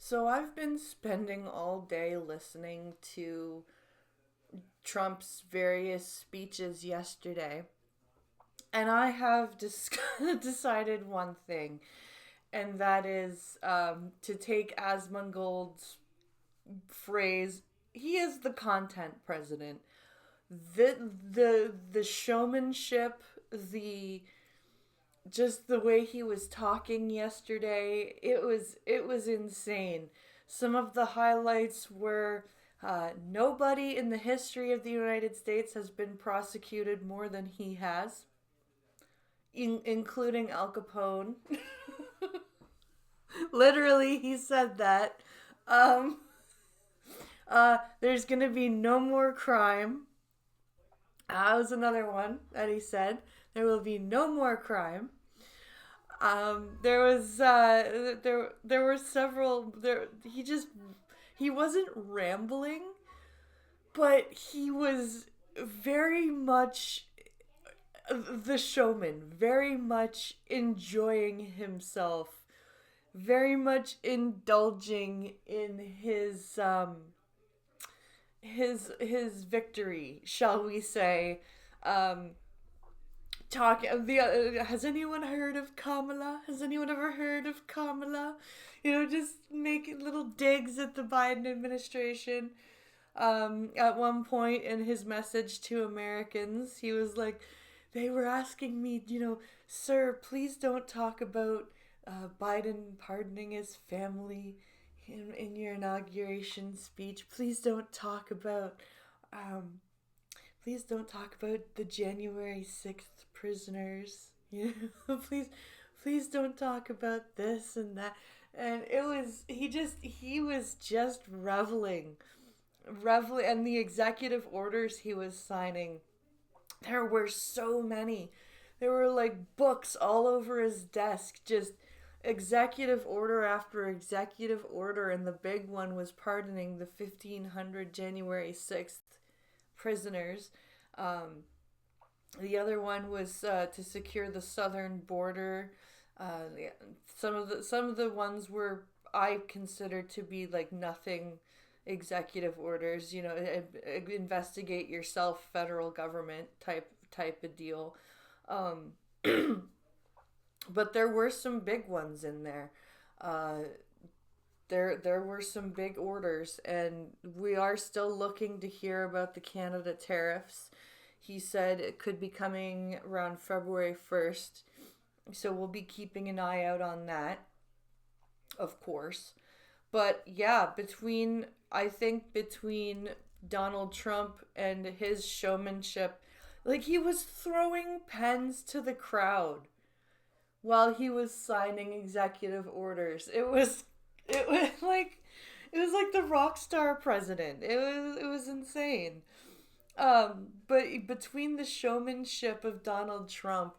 So I've been spending all day listening to Trump's various speeches yesterday, and I have decided one thing, and that is to take Asmongold's phrase. He is the content president. The showmanship, the just the way he was talking yesterday, it was insane. Some of the highlights were nobody in the history of the United States has been prosecuted more than he has, including Al Capone. Literally, he said that. Um, there's gonna be no more crime. That was another one that he said. There will be no more crime. There were several there. He wasn't rambling, but he was very much the showman, very much enjoying himself, very much indulging in his victory, shall we say. Um, Has anyone heard of Kamala? Has anyone ever heard of Kamala? Just making little digs at the Biden administration. At one point in his message to Americans, he was like, they were asking me, sir, please don't talk about Biden pardoning his family in your inauguration speech. Um, please don't talk about the January 6th prisoners. Please don't talk about this and that. And he was just reveling, and the executive orders he was signing. There were so many. There were like books all over his desk, just executive order after executive order, and the big one was pardoning the 1,500 January 6th prisoners. Um, the other one was to secure the southern border. Yeah, some of the ones were I consider to be like nothing executive orders. Investigate yourself, federal government type of deal. Um, but there were some big ones in there. Uh, there were some big orders, and we are still looking to hear about the Canada tariffs. He said it could be coming around February 1st, so we'll be keeping an eye out on that, of course. But yeah, between Donald Trump and his showmanship, like he was throwing pens to the crowd while he was signing executive orders. It was like the rock star president. It was insane. But between the showmanship of Donald Trump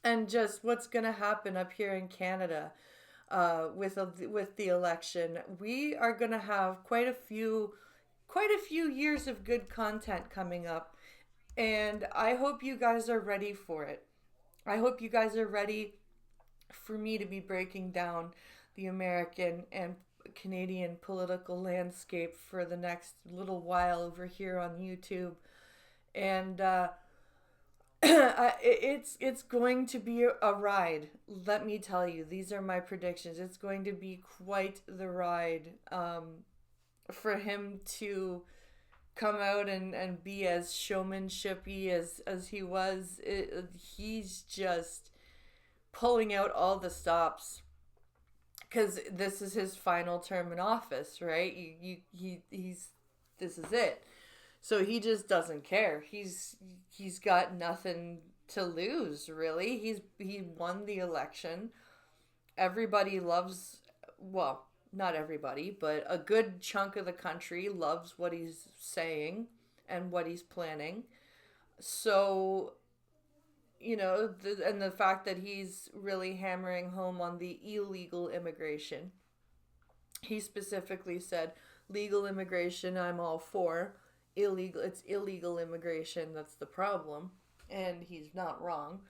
and just what's gonna happen up here in Canada, with the election, we are gonna have quite a few years of good content coming up, and I hope you guys are ready for it. I hope you guys are ready for me to be breaking down the American and Canadian political landscape for the next little while over here on YouTube. And it's going to be a ride. Let me tell you, these are my predictions. It's going to be quite the ride, for him to come out and be as showmanshipy as he was. He's just pulling out all the stops because this is his final term in office, right? He's this is it. So he just doesn't care. He's got nothing to lose, really. He won the election. Everybody loves, well, not everybody, but a good chunk of the country loves what he's saying and what he's planning. So, and the fact that he's really hammering home on the illegal immigration. He specifically said, legal immigration, I'm all for. It's illegal immigration that's the problem. And he's not wrong.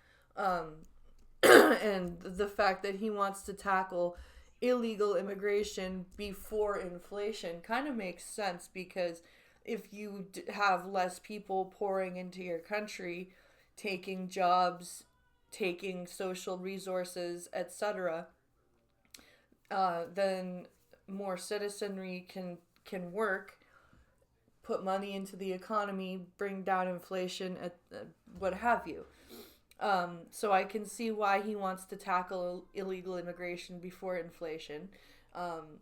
And the fact that he wants to tackle illegal immigration before inflation kind of makes sense, because if you have less people pouring into your country, taking jobs, taking social resources, etc., then more citizenry can work, put money into the economy, bring down inflation, what have you. So I can see why he wants to tackle illegal immigration before inflation. Um,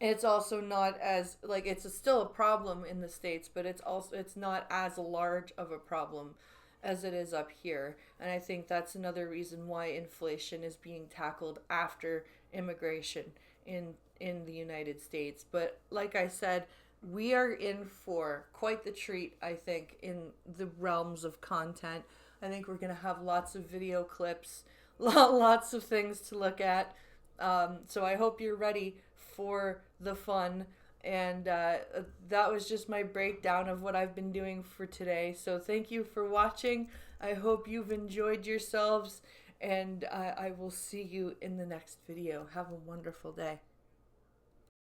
it's also not as like still a problem in the States, but it's not as large of a problem as it is up here. And I think that's another reason why inflation is being tackled after immigration in the United States. But like I said, we are in for quite the treat, I think, in the realms of content. I think we're going to have lots of video clips, lots of things to look at. So I hope you're ready for the fun. And that was just my breakdown of what I've been doing for today. So thank you for watching. I hope you've enjoyed yourselves. And I will see you in the next video. Have a wonderful day.